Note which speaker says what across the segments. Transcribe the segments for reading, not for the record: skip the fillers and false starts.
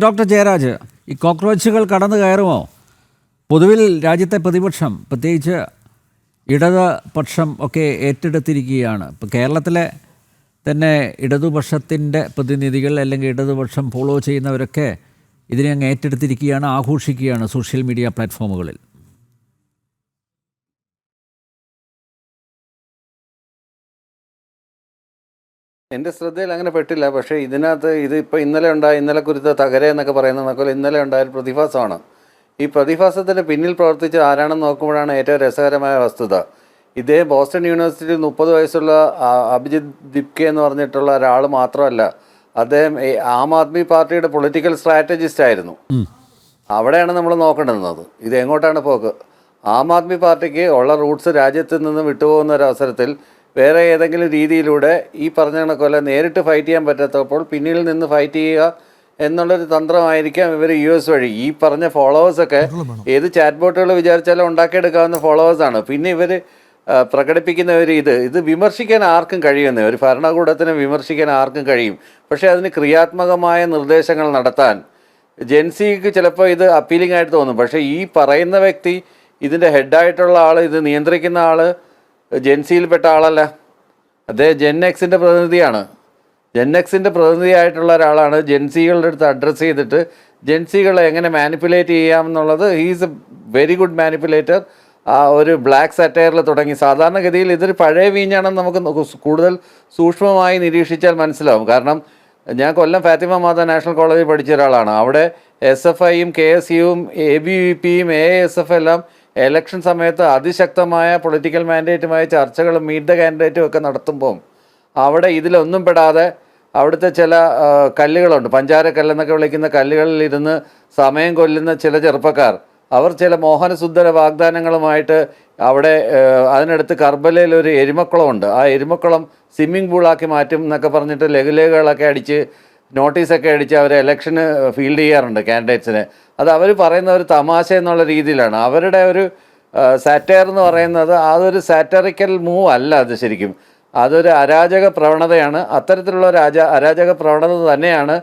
Speaker 1: Doctor Jayaraj, ഈ കോക്രോച്ചുകൾ കടന്നു കയറുമോ? പൊതുവിൽ രാജ്യത്തെ പ്രതിപക്ഷം, പ്രത്യേകിച്ച് ഇടതുപക്ഷം ഒക്കെ ഏറ്റെടുത്തിരിക്കുകയാണ്. ഇപ്പോൾ കേരളത്തിലെ തന്നെ ഇടതുപക്ഷത്തിൻ്റെ പ്രതിനിധികൾ അല്ലെങ്കിൽ ഇടതുപക്ഷം ഫോളോ ചെയ്യുന്നവരൊക്കെ ഇതിനെ അങ്ങ് ഏറ്റെടുത്തിരിക്കുകയാണ്, ആഘോഷിക്കുകയാണ് സോഷ്യൽ മീഡിയ പ്ലാറ്റ്ഫോമുകളിൽ.
Speaker 2: എൻ്റെ ശ്രദ്ധയിൽ അങ്ങനെ പെട്ടില്ല. പക്ഷേ ഇതിനകത്ത് ഇതിപ്പോൾ ഇന്നലെ കുരുത്ത തകര എന്നൊക്കെ പറയുന്നതൊക്കെ ഇന്നലെ ഉണ്ടായ പ്രതിഭാസമാണ്. ഈ പ്രതിഭാസത്തിൻ്റെ പിന്നിൽ പ്രവർത്തിച്ച ആരാണെന്ന് നോക്കുമ്പോഴാണ് ഏറ്റവും രസകരമായ വസ്തുത. ഇതേ ബോസ്റ്റൺ യൂണിവേഴ്സിറ്റിയിൽ 30 വയസ്സുള്ള അഭിജിത്ത് ദിപ്കെ എന്ന് പറഞ്ഞിട്ടുള്ള ഒരാൾ മാത്രമല്ല, അദ്ദേഹം ആം ആദ്മി പാർട്ടിയുടെ പൊളിറ്റിക്കൽ സ്ട്രാറ്റജിസ്റ്റ് ആയിരുന്നു. അവിടെയാണ് നമ്മൾ നോക്കേണ്ടുന്നത്. ഇത് എങ്ങോട്ടാണ് പോക്ക്? ആം ആദ്മി പാർട്ടിക്ക് ഉള്ള റൂട്ട്സ് രാജ്യത്ത് നിന്ന് വിട്ടുപോകുന്ന ഒരവസരത്തിൽ വേറെ ഏതെങ്കിലും രീതിയിലൂടെ ഈ പറഞ്ഞ കണക്കല്ല നേരിട്ട് ഫൈറ്റ് ചെയ്യാൻ പറ്റാത്തപ്പോൾ പിന്നിൽ നിന്ന് ഫൈറ്റ് ചെയ്യുക എന്നുള്ളൊരു തന്ത്രമായിരിക്കാം ഇവർ US വഴി. ഈ പറഞ്ഞ ഫോളോവേഴ്സൊക്കെ ഏത് ചാറ്റ് ബോട്ടുകൾ വിചാരിച്ചാലും ഉണ്ടാക്കിയെടുക്കാവുന്ന ഫോളോവേഴ്സാണ്. പിന്നെ ഇവർ പ്രകടിപ്പിക്കുന്നവർ ഇത് വിമർശിക്കാൻ ആർക്കും കഴിയുന്നേ, ഒരു ഭരണകൂടത്തിനെ വിമർശിക്കാൻ ആർക്കും കഴിയും. പക്ഷേ അതിന് ക്രിയാത്മകമായ നിർദ്ദേശങ്ങൾ നടത്താൻ ജെൻസിക്ക് ചിലപ്പോൾ ഇത് അപ്പീലിംഗ് ആയിട്ട് തോന്നും. പക്ഷേ ഈ പറയുന്ന വ്യക്തി, ഇതിൻ്റെ ഹെഡായിട്ടുള്ള ആൾ, ഇത് നിയന്ത്രിക്കുന്ന ആൾ ജെൻസിയിൽപ്പെട്ട ആളല്ല. അദ്ദേഹം ജെൻഎക്സിൻ്റെ പ്രതിനിധിയാണ്. ജെൻഎക്സിൻ്റെ പ്രതിനിധിയായിട്ടുള്ള ഒരാളാണ്. ജെൻസികളുടെ അടുത്ത് അഡ്രസ്സ് ചെയ്തിട്ട് ജെൻസികളെ എങ്ങനെ മാനിപ്പുലേറ്റ് ചെയ്യാമെന്നുള്ളത്, he's a very good manipulator. ഒരു ബ്ലാക്ക് സറ്റയറിൽ തുടങ്ങി. സാധാരണഗതിയിൽ ഇതൊരു പഴയ വീഞ്ഞാണെന്ന് നമുക്ക് കൂടുതൽ സൂക്ഷ്മമായി നിരീക്ഷിച്ചാൽ മനസ്സിലാവും. കാരണം ഞാൻ കൊല്ലം ഫാത്തിമ മാതാ നാഷണൽ കോളേജിൽ പഠിച്ച ഒരാളാണ്. അവിടെ SFIയും KSUവും ABVPയും AISF എല്ലാം ഇലക്ഷൻ സമയത്ത് അതിശക്തമായ പൊളിറ്റിക്കൽ മാൻഡേറ്റുമായ ചർച്ചകളും മീറ്റ് ദ കാൻഡിഡേറ്റും ഒക്കെ നടത്തുമ്പം അവിടെ ഇതിലൊന്നും പെടാതെ അവിടുത്തെ ചില കല്ലുകളുണ്ട്, പഞ്ചാരക്കല്ലെന്നൊക്കെ വിളിക്കുന്ന കല്ലുകളിലിരുന്ന് സമയം കൊല്ലുന്ന ചില ചെറുപ്പക്കാർ, അവർ ചില മോഹനസുന്ദര വാഗ്ദാനങ്ങളുമായിട്ട് അവിടെ അതിനടുത്ത് കർബലയിൽ ഒരു എരുമക്കുളമുണ്ട്. ആ എരുമക്കുളം സ്വിമ്മിംഗ് പൂളാക്കി മാറ്റും എന്നൊക്കെ പറഞ്ഞിട്ട് ലഘുലേഖകളൊക്കെ അടിച്ച് നോട്ടീസൊക്കെ അടിച്ച് അവർ ഇലക്ഷന് ഫീൽഡ് ചെയ്യാറുണ്ട് കാൻഡിഡേറ്റ്സിനെ. അത് അവർ പറയുന്ന ഒരു തമാശ എന്നുള്ള രീതിയിലാണ്. അവരുടെ ഒരു സാറ്റയർ എന്ന് പറയുന്നത് അതൊരു സാറ്ററിക്കൽ മൂവ് അല്ല. അത് ശരിക്കും അതൊരു അരാജക പ്രവണതയാണ്. അത്തരത്തിലുള്ള ഒരു അരാജക പ്രവണത തന്നെയാണ്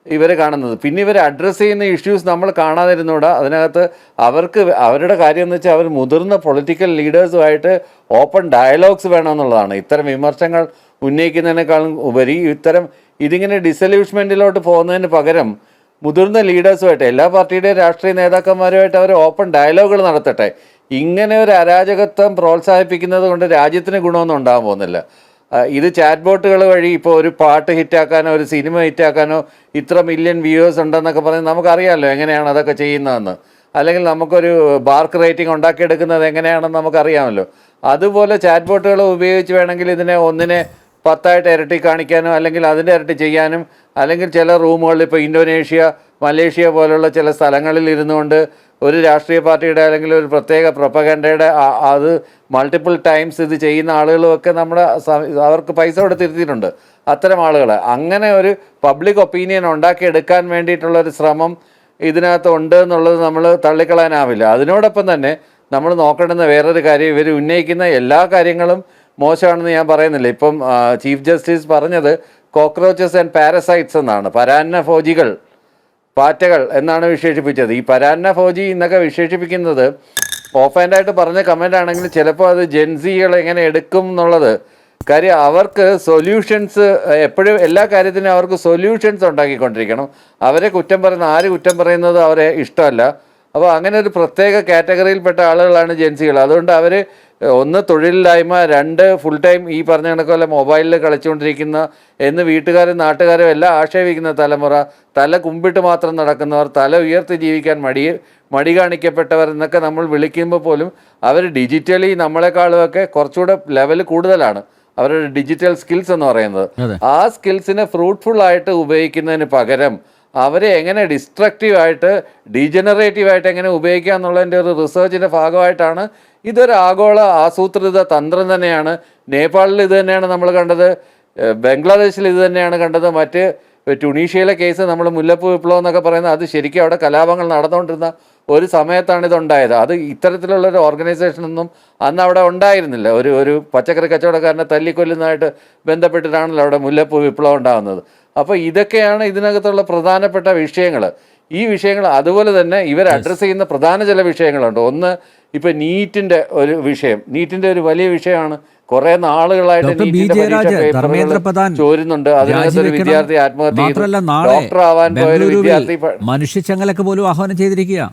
Speaker 2: ഇവർ കാണുന്നത്. പിന്നെ ഇവർ അഡ്രസ്സ് ചെയ്യുന്ന ഇഷ്യൂസ് നമ്മൾ കാണാതിരുന്നൂടാ. അതിനകത്ത് അവരുടെ കാര്യം എന്ന് വെച്ചാൽ അവർ മുതിർന്ന പൊളിറ്റിക്കൽ ലീഡേഴ്സുമായിട്ട് ഓപ്പൺ ഡയലോഗ്സ് വേണമെന്നുള്ളതാണ്. ഇത്തരം വിമർശനങ്ങൾ ഉന്നയിക്കുന്നതിനേക്കാളും ഉപരി ഇതിങ്ങനെ ഡിസല്യൂഷ്മെൻറ്റിലോട്ട് പോകുന്നതിന് പകരം മുതിർന്ന ലീഡേഴ്സുമായിട്ട്, എല്ലാ പാർട്ടിയുടെയും രാഷ്ട്രീയ നേതാക്കന്മാരുമായിട്ട് അവർ ഓപ്പൺ ഡയലോഗുകൾ നടത്തട്ടെ. ഇങ്ങനെ ഒരു അരാജകത്വം പ്രോത്സാഹിപ്പിക്കുന്നത് കൊണ്ട് രാജ്യത്തിന് ഗുണമൊന്നും ഉണ്ടാകാൻ പോകുന്നില്ല. ഇത് ചാറ്റ് ബോട്ടുകൾ വഴി ഇപ്പോൾ ഒരു പാട്ട് ഹിറ്റാക്കാനോ ഒരു സിനിമ ഹിറ്റാക്കാനോ ഇത്ര മില്യൺ വ്യൂവേഴ്സ് ഉണ്ടെന്നൊക്കെ പറഞ്ഞ് നമുക്കറിയാമല്ലോ എങ്ങനെയാണ് അതൊക്കെ ചെയ്യുന്നതെന്ന്. അല്ലെങ്കിൽ നമുക്കൊരു ബാർക്ക് റേറ്റിംഗ് ഉണ്ടാക്കിയെടുക്കുന്നത് എങ്ങനെയാണെന്ന് നമുക്കറിയാമല്ലോ. അതുപോലെ ചാറ്റ് ബോട്ടുകൾ ഉപയോഗിച്ച് വേണമെങ്കിൽ ഇതിനെ ഒന്നിനെ 10 ഇരട്ടി കാണിക്കാനോ അല്ലെങ്കിൽ അതിൻ്റെ ഇരട്ടി ചെയ്യാനും, അല്ലെങ്കിൽ ചില റൂമുകളിൽ ഇപ്പോൾ ഇന്തോനേഷ്യ, മലേഷ്യ പോലുള്ള ചില സ്ഥലങ്ങളിൽ ഇരുന്നുകൊണ്ട് ഒരു രാഷ്ട്രീയ പാർട്ടിയുടെ അല്ലെങ്കിൽ ഒരു പ്രത്യേക പ്രൊപ്പഗൻഡയുടെ അത് മൾട്ടിപ്പിൾ ടൈംസ് ഇത് ചെയ്യുന്ന ആളുകളുമൊക്കെ അവർക്ക് പൈസ കൊടുത്തിരുത്തിയിട്ടുണ്ട്. അത്തരം ആളുകൾ അങ്ങനെ ഒരു പബ്ലിക് ഒപ്പീനിയൻ ഉണ്ടാക്കിയെടുക്കാൻ വേണ്ടിയിട്ടുള്ളൊരു ശ്രമം ഇതിനകത്ത് ഉണ്ട് എന്നുള്ളത് നമ്മൾ തള്ളിക്കളയാനാവില്ല. അതിനോടൊപ്പം തന്നെ നമ്മൾ നോക്കേണ്ടുന്ന വേറൊരു കാര്യം, ഇവർ ഉന്നയിക്കുന്ന എല്ലാ കാര്യങ്ങളും മോശമാണെന്ന് ഞാൻ പറയുന്നില്ല. ഇപ്പം ചീഫ് ജസ്റ്റിസ് പറഞ്ഞത് കോക്രോച്ചസ് ആൻഡ് പാരസൈറ്റ്സ് എന്നാണ്. പരാന്നഭോജികൾ, പാറ്റകൾ എന്നാണ് വിശേഷിപ്പിച്ചത്. ഈ പരാന്നഭോജി എന്നൊക്കെ വിശേഷിപ്പിക്കുന്നത് ഓഫ് ഹാൻഡായിട്ട് പറഞ്ഞ കമൻ്റ് ആണെങ്കിൽ ചിലപ്പോൾ അത് ജെൻസികൾ എങ്ങനെ എടുക്കും എന്നുള്ളത്. കാര്യം അവർക്ക് സൊല്യൂഷൻസ് എപ്പോഴും എല്ലാ കാര്യത്തിനും അവർക്ക് സൊല്യൂഷൻസ് ഉണ്ടാക്കിക്കൊണ്ടിരിക്കണം. ആര് കുറ്റം പറയുന്നത് അവരെ ഇഷ്ടമല്ല. അപ്പോൾ അങ്ങനെ ഒരു പ്രത്യേക കാറ്റഗറിയിൽപ്പെട്ട ആളുകളാണ് ജെൻസികൾ. അതുകൊണ്ട് അവർ ഒന്ന് തൊഴിലില്ലായ്മ, 2 ഫുൾ ടൈം ഈ പറഞ്ഞ കണക്കല്ല മൊബൈലിൽ കളിച്ചുകൊണ്ടിരിക്കുന്ന എന്ന് വീട്ടുകാരും നാട്ടുകാരും എല്ലാം ആക്ഷേപിക്കുന്ന തലമുറ, തല കുമ്പിട്ട് മാത്രം നടക്കുന്നവർ, തല ഉയർത്തി ജീവിക്കാൻ മടി കാണിക്കപ്പെട്ടവർ എന്നൊക്കെ നമ്മൾ വിളിക്കുമ്പോൾ പോലും അവർ ഡിജിറ്റലി നമ്മളെക്കാളുമൊക്കെ കുറച്ചുകൂടെ ലെവൽ കൂടുതലാണ് അവരുടെ ഡിജിറ്റൽ സ്കിൽസ് എന്ന് പറയുന്നത്. ആ സ്കിൽസിനെ ഫ്രൂട്ട്ഫുള്ളായിട്ട് ഉപയോഗിക്കുന്നതിന് പകരം അവരെ എങ്ങനെ ഡിസ്ട്രക്റ്റീവായിട്ട് ഡീജനറേറ്റീവായിട്ട് എങ്ങനെ ഉപയോഗിക്കുക എന്നുള്ളതിൻ്റെ ഒരു റിസർച്ചിൻ്റെ ഭാഗമായിട്ടാണ്. ഇതൊരു ആഗോള ആസൂത്രിത തന്ത്രം തന്നെയാണ്. നേപ്പാളിൽ ഇത് തന്നെയാണ് നമ്മൾ കണ്ടത്, ബംഗ്ലാദേശിൽ ഇത് തന്നെയാണ് കണ്ടത്. മറ്റ് ട്യൂണീഷ്യയിലെ കേസ് നമ്മൾ മുല്ലപ്പൂ വിപ്ലവം എന്നൊക്കെ പറയുന്നത് അത് ശരിക്കും അവിടെ കലാപങ്ങൾ നടന്നുകൊണ്ടിരുന്ന ഒരു സമയത്താണ് ഇതുണ്ടായത്. അത് ഇത്തരത്തിലുള്ളൊരു ഓർഗനൈസേഷനൊന്നും അന്ന് അവിടെ ഉണ്ടായിരുന്നില്ല. ഒരു പച്ചക്കറി കച്ചവടക്കാരനെ തല്ലിക്കൊല്ലുന്നതായിട്ട് ബന്ധപ്പെട്ടിട്ടാണല്ലോ അവിടെ മുല്ലപ്പൂ വിപ്ലവം ഉണ്ടാകുന്നത്. അപ്പോൾ ഇതൊക്കെയാണ് ഇതിനകത്തുള്ള പ്രധാനപ്പെട്ട വിഷയങ്ങൾ. ഈ വിഷയങ്ങൾ അതുപോലെ തന്നെ ഇവർ അഡ്രസ്സ് ചെയ്യുന്ന പ്രധാന ചില വിഷയങ്ങളുണ്ട്. ഒന്ന്, ഇപ്പോൾ നീറ്റിൻ്റെ ഒരു വിഷയം, നീറ്റിൻ്റെ ഒരു വലിയ വിഷയമാണ്. കുറേ നാളുകളായിട്ട്
Speaker 1: ഡോക്ടർ ബി
Speaker 2: നീറ്റിന്റെ പരീക്ഷ
Speaker 1: ജയരാജ്, ധർമ്മേന്ദ്ര
Speaker 2: പേപ്പറുകൾ
Speaker 1: പ്രധാൻ
Speaker 2: ചോരുന്നുണ്ട്. അതിനകത്തൊരു
Speaker 1: രാജിവെക്കണം.
Speaker 2: വിദ്യാർത്ഥി ആത്മഹത്യ
Speaker 1: മാത്രമല്ല
Speaker 2: ചെയ്തു.
Speaker 1: നാളെ
Speaker 2: ഡോക്ടർ ആവാൻ പോയൊരു
Speaker 1: ബംഗളൂരുവിൽ
Speaker 2: വിദ്യാർത്ഥി
Speaker 1: മനുഷ്യച്ചങ്ങലക്ക് പോലും ആഹ്വാനം ചെയ്തിരിക്കുക.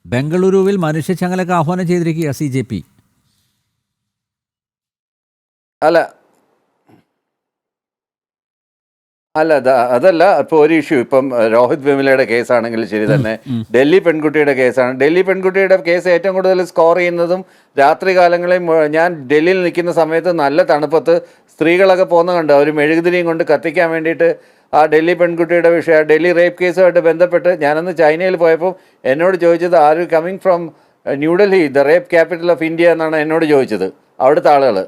Speaker 1: ബംഗളൂരുവിൽ മനുഷ്യച്ചങ്ങലക്ക് ആഹ്വാനം ചെയ്തിരിക്കുക CJP.
Speaker 2: അല്ല അല്ല അതല്ല, ഇപ്പോൾ ഒരു ഇഷ്യൂ, ഇപ്പം രോഹിത് വെമുലയുടെ കേസാണെങ്കിൽ ശരി തന്നെ, ഡൽഹി പെൺകുട്ടിയുടെ കേസാണ്. ഡൽഹി പെൺകുട്ടിയുടെ കേസ് ഏറ്റവും കൂടുതൽ സ്കോർ ചെയ്യുന്നതും രാത്രി കാലങ്ങളിൽ ഞാൻ ഡൽഹിയിൽ നിൽക്കുന്ന സമയത്ത് നല്ല തണുപ്പത്ത് സ്ത്രീകളൊക്കെ പോകുന്ന കണ്ട് അവർ മെഴുകുതിരിയും കൊണ്ട് കത്തിക്കാൻ വേണ്ടിയിട്ട് ആ ഡൽഹി പെൺകുട്ടിയുടെ വിഷയം, ഡൽഹി റേപ്പ് കേസുമായിട്ട് ബന്ധപ്പെട്ട് ഞാനന്ന് ചൈനയിൽ പോയപ്പോൾ എന്നോട് ചോദിച്ചത്, are you coming from New Delhi, the rape capital of India എന്നാണ് എന്നോട് ചോദിച്ചത് അവിടുത്തെ ആളുകൾ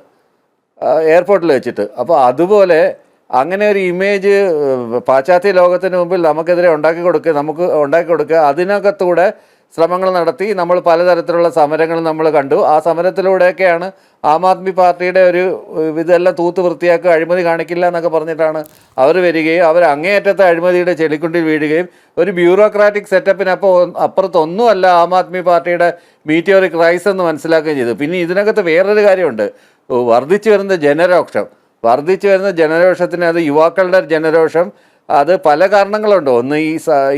Speaker 2: എയർപോർട്ടിൽ വെച്ചിട്ട്. അപ്പോൾ അതുപോലെ അങ്ങനെ ഒരു ഇമേജ് പാശ്ചാത്യ ലോകത്തിന് മുമ്പിൽ നമുക്കെതിരെ നമുക്ക് ഉണ്ടാക്കി കൊടുക്കുക. അതിനകത്തൂടെ ശ്രമങ്ങൾ നടത്തി നമ്മൾ പലതരത്തിലുള്ള സമരങ്ങൾ നമ്മൾ കണ്ടു. ആ സമരത്തിലൂടെയൊക്കെയാണ് ആം ആദ്മി പാർട്ടിയുടെ ഒരു ഇതെല്ലാം തൂത്ത് വൃത്തിയാക്കുക, അഴിമതി കാണിക്കില്ല എന്നൊക്കെ പറഞ്ഞിട്ടാണ് അവർ വരികയും അവർ അങ്ങേയറ്റത്തെ അഴിമതിയുടെ ചെളിക്കുണ്ടിൽ വീഴുകയും ഒരു ബ്യൂറോക്രാറ്റിക് അപ്പുറത്തൊന്നുമല്ല ആം ആദ്മി പാർട്ടിയുടെ മീറ്റിയോറിക് റൈസ് എന്ന് മനസ്സിലാക്കുകയും ചെയ്തു. പിന്നെ ഇതിനകത്ത് വേറൊരു കാര്യമുണ്ട്, വർദ്ധിച്ചു വരുന്ന ജനരോഷത്തിന്, അത് യുവാക്കളുടെ ജനരോഷം, അത് പല കാരണങ്ങളുണ്ട്. ഒന്ന്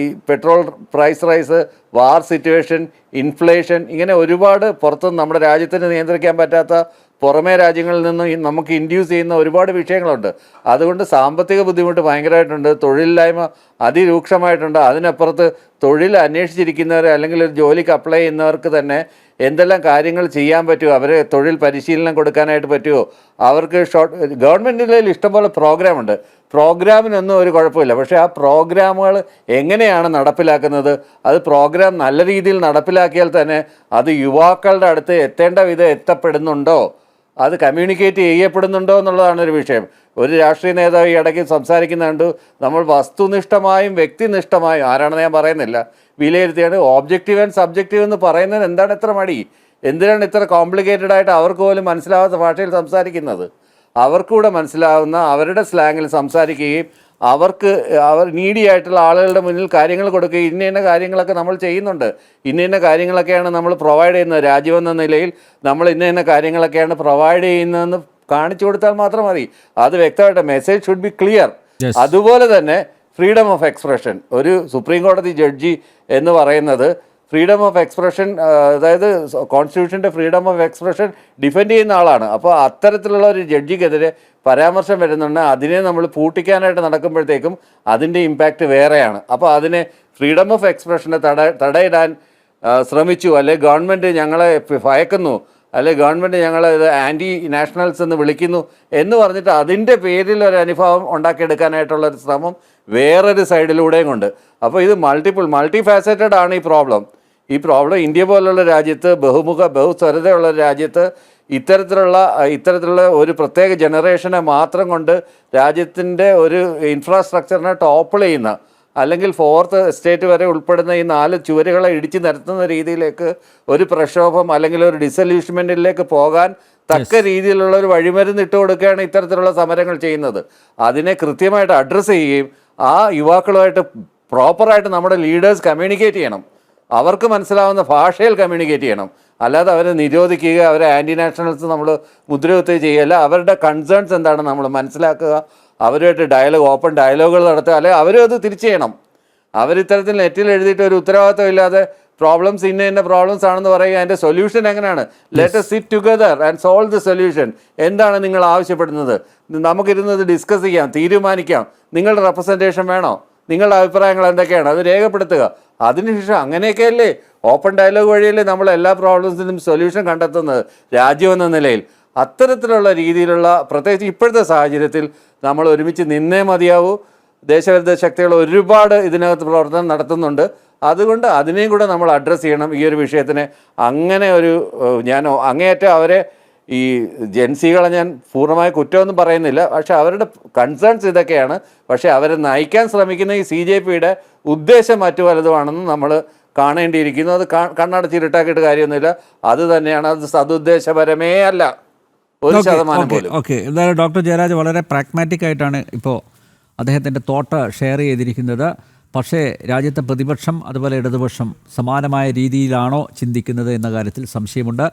Speaker 2: ഈ petrol price rice, war situation, inflation, ഇങ്ങനെ ഒരുപാട് പുറത്തുനിന്ന് നമ്മുടെ രാജ്യത്തിന് നിയന്ത്രിക്കാൻ പറ്റാത്ത പുറമേ രാജ്യങ്ങളിൽ നിന്ന് നമുക്ക് ഇൻഡ്യൂസ് ചെയ്യുന്ന ഒരുപാട് വിഷയങ്ങളുണ്ട്. അതുകൊണ്ട് സാമ്പത്തിക ബുദ്ധിമുട്ട് ഭയങ്കരമായിട്ടുണ്ട്, തൊഴിലില്ലായ്മ അതിരൂക്ഷമായിട്ടുണ്ട്. അതിനപ്പുറത്ത് തൊഴിൽ അന്വേഷിച്ചിരിക്കുന്നവർ അല്ലെങ്കിൽ ഒരു ജോലിക്ക് അപ്ലൈ ചെയ്യുന്നവർക്ക് തന്നെ എന്തെല്ലാം കാര്യങ്ങൾ ചെയ്യാൻ പറ്റുമോ, അവരെ തൊഴിൽ പരിശീലനം കൊടുക്കാനായിട്ട് പറ്റുമോ, അവർക്ക് ഗവൺമെൻറ്റിൻ്റെ ഇഷ്ടംപോലെ പ്രോഗ്രാമുണ്ട്, പ്രോഗ്രാമിനൊന്നും ഒരു കുഴപ്പമില്ല. പക്ഷേ ആ പ്രോഗ്രാമുകൾ എങ്ങനെയാണ് നടപ്പിലാക്കുന്നത്, അത് പ്രോഗ്രാം നല്ല രീതിയിൽ നടപ്പിലാക്കിയാൽ തന്നെ അത് യുവാക്കളുടെ അടുത്ത് എത്തേണ്ട വിധം എത്തപ്പെടുന്നുണ്ടോ, അത് കമ്മ്യൂണിക്കേറ്റ് ചെയ്യപ്പെടുന്നുണ്ടോ എന്നുള്ളതാണ് ഒരു വിഷയം. ഒരു രാഷ്ട്രീയ നേതാവ് ഈ ഇടയ്ക്ക് സംസാരിക്കുന്ന കണ്ടു, നമ്മൾ വസ്തുനിഷ്ഠമായും വ്യക്തിനിഷ്ഠമായും, ആരാണെന്ന് ഞാൻ പറയുന്നില്ല, വിലയിരുത്തിയാണ്. ഓബ്ജക്റ്റീവ് ആൻഡ് സബ്ജക്റ്റീവ് എന്ന് പറയുന്നതിന് എന്താണ് ഇത്ര മടി? എന്തിനാണ് ഇത്ര കോംപ്ലിക്കേറ്റഡ് ആയിട്ട് അവർക്ക് പോലും മനസ്സിലാവാത്ത ഭാഷയിൽ സംസാരിക്കുന്നത്? അവർക്കൂടെ മനസ്സിലാവുന്ന അവരുടെ സ്ലാങ്ങിൽ സംസാരിക്കുകയും അവർ നീഡി ആയിട്ടുള്ള ആളുകളുടെ മുന്നിൽ കാര്യങ്ങൾ കൊടുക്കുകയും ഇന്ന കാര്യങ്ങളൊക്കെ നമ്മൾ ചെയ്യുന്നുണ്ട്, ഇന്ന കാര്യങ്ങളൊക്കെയാണ് നമ്മൾ പ്രൊവൈഡ് ചെയ്യുന്നത്, രാജ്യമെന്ന നിലയിൽ നമ്മൾ ഇന്ന കാര്യങ്ങളൊക്കെയാണ് പ്രൊവൈഡ് ചെയ്യുന്നതെന്ന് കാണിച്ചു കൊടുത്താൽ മാത്രം മതി. അത് വ്യക്തമായിട്ട് മെസ്സേജ് ഷുഡ് ബി ക്ലിയർ. അതുപോലെ തന്നെ ഫ്രീഡം ഓഫ് എക്സ്പ്രഷൻ, ഒരു സുപ്രീം കോടതി ജഡ്ജി എന്ന് പറയുന്നത് ഫ്രീഡം ഓഫ് എക്സ്പ്രഷൻ, അതായത് കോൺസ്റ്റിറ്റ്യൂഷൻ്റെ ഫ്രീഡം ഓഫ് എക്സ്പ്രഷൻ ഡിഫെൻഡ് ചെയ്യുന്ന ആളാണ്. അപ്പോൾ അത്തരത്തിലുള്ള ഒരു ജഡ്ജിക്കെതിരെ പരാമർശം വരുന്നുണ്ട്, അതിനെ നമ്മൾ പൂട്ടിക്കാനായിട്ട് നടക്കുമ്പോഴത്തേക്കും അതിൻ്റെ ഇമ്പാക്റ്റ് വേറെയാണ്. അപ്പോൾ അതിനെ ഫ്രീഡം ഓഫ് എക്സ്പ്രഷനെ തടയിടാൻ ശ്രമിച്ചു, അല്ലെ ഗവൺമെൻറ് ഞങ്ങളെ ഭയക്കുന്നു, അല്ലെ ഗവൺമെൻറ് ഞങ്ങളെ ആൻറ്റി നാഷണൽസ് എന്ന് വിളിക്കുന്നു എന്ന് പറഞ്ഞിട്ട് അതിൻ്റെ പേരിൽ ഒരു അനുഭവം ഉണ്ടാക്കിയെടുക്കാനായിട്ടുള്ളൊരു ശ്രമം വേറൊരു സൈഡിലൂടെയും കൊണ്ട്. അപ്പോൾ ഇത് മൾട്ടി ഫാസറ്റഡ് ആണ് ഈ പ്രോബ്ലം. ഇന്ത്യ പോലുള്ള രാജ്യത്ത്, ബഹുസ്വരതയുള്ള രാജ്യത്ത് ഇത്തരത്തിലുള്ള ഒരു പ്രത്യേക ജനറേഷനെ മാത്രം കൊണ്ട് രാജ്യത്തിൻ്റെ ഒരു ഇൻഫ്രാസ്ട്രക്ചറിനെ ടോപ്പിൾ ചെയ്യുന്ന, അല്ലെങ്കിൽ ഫോർത്ത് എസ്റ്റേറ്റ് വരെ ഉൾപ്പെടുന്ന ഈ 4 ചുവരുകളെ ഇടിച്ചു നിരത്തുന്ന രീതിയിലേക്ക് ഒരു പ്രക്ഷോഭം അല്ലെങ്കിൽ ഒരു ഡിസൊല്യൂഷൻമെൻറ്റിലേക്ക് പോകാൻ തക്ക രീതിയിലുള്ള ഒരു വഴിമരുന്ന് ഇട്ട് കൊടുക്കുകയാണ് ഇത്തരത്തിലുള്ള സമരങ്ങൾ ചെയ്യുന്നത്. അതിനെ കൃത്യമായിട്ട് അഡ്രസ്സ് ചെയ്യുകയും ആ യുവാക്കളുമായിട്ട് പ്രോപ്പറായിട്ട് നമ്മുടെ ലീഡേഴ്സ് കമ്മ്യൂണിക്കേറ്റ് ചെയ്യണം, അവർക്ക് മനസ്സിലാവുന്ന ഭാഷയിൽ കമ്മ്യൂണിക്കേറ്റ് ചെയ്യണം. അല്ലാതെ അവരെ നിരോധിക്കുക, അവരെ ആൻറ്റി നാഷണൽസ് നമ്മൾ മുദ്രകുത്തുക ചെയ്യല്ല. അവരുടെ കൺസേൺസ് എന്താണ് നമ്മൾ മനസ്സിലാക്കുക, അവരുമായിട്ട് ഓപ്പൺ ഡയലോഗുകൾ നടത്തുക, അല്ലെങ്കിൽ അവരും അത് തിരിച്ചു ചെയ്യണം. അവരിത്തരത്തിൽ നെറ്റിൽ എഴുതിയിട്ട് ഒരു ഉത്തരവാദിത്വം ഇല്ലാതെ പ്രോബ്ലംസ് ഇന്ന പ്രോബ്ലംസ് ആണെന്ന് പറയുക, അതിൻ്റെ സൊല്യൂഷൻ എങ്ങനെയാണ്? Let us sit together and solve the solution. എന്താണ് നിങ്ങൾ ആവശ്യപ്പെടുന്നത്? നമുക്കിരുന്നത് ഡിസ്കസ് ചെയ്യാം, തീരുമാനിക്കാം. നിങ്ങളുടെ റെപ്രസെൻറ്റേഷൻ വേണോ? നിങ്ങളുടെ അഭിപ്രായങ്ങൾ എന്തൊക്കെയാണ്? അത് രേഖപ്പെടുത്തുക. അതിനുശേഷം അങ്ങനെയൊക്കെയല്ലേ ഓപ്പൺ ഡയലോഗ് വഴിയല്ലേ നമ്മൾ എല്ലാ പ്രോബ്ലംസിനും സൊല്യൂഷൻ കണ്ടെത്തുന്നത് രാജ്യമെന്ന നിലയിൽ. അത്തരത്തിലുള്ള രീതിയിലുള്ള, പ്രത്യേകിച്ച് ഇപ്പോഴത്തെ സാഹചര്യത്തിൽ നമ്മൾ ഒരുമിച്ച് നിന്നേ മതിയാവൂ. ദേശവിരുദ്ധ ശക്തികൾ ഒരുപാട് ഇതിനകത്ത് പ്രവർത്തനം നടത്തുന്നുണ്ട്. അതുകൊണ്ട് അതിനെയും കൂടെ നമ്മൾ അഡ്രസ്സ് ചെയ്യണം ഈ ഒരു വിഷയത്തിനെ. അങ്ങനെ ഞാൻ അങ്ങേയറ്റം അവരെ, ഈ ജൻസികളെ ഞാൻ പൂർണ്ണമായ കുറ്റമൊന്നും പറയുന്നില്ല, പക്ഷേ അവരുടെ കൺസേൺസ് ഇതൊക്കെയാണ്. പക്ഷേ അവരെ നയിക്കാൻ ശ്രമിക്കുന്ന ഈ CJPയുടെ ഉദ്ദേശം മറ്റു പലതുമാണെന്ന് നമ്മൾ കാണേണ്ടിയിരിക്കുന്നു. അത് കണ്ണടച്ചിരുട്ടാക്കിയിട്ട് കാര്യമൊന്നുമില്ല. അത് തന്നെയാണ്, അത് സതുദ്ദേശപരമേ അല്ല 1% പോലും.
Speaker 1: ഓക്കെ, എന്തായാലും ഡോക്ടർ ജയരാജ് വളരെ പ്രാഗ്മാറ്റിക് ആയിട്ടാണ് ഇപ്പോൾ അദ്ദേഹത്തിൻ്റെ തോട്ട് ഷെയർ ചെയ്തിരിക്കുന്നത്. പക്ഷേ രാജ്യത്തെ പ്രതിപക്ഷം അതുപോലെ ഇടതുപക്ഷം സമാനമായ രീതിയിലാണോ ചിന്തിക്കുന്നത് എന്ന കാര്യത്തിൽ സംശയമുണ്ട്.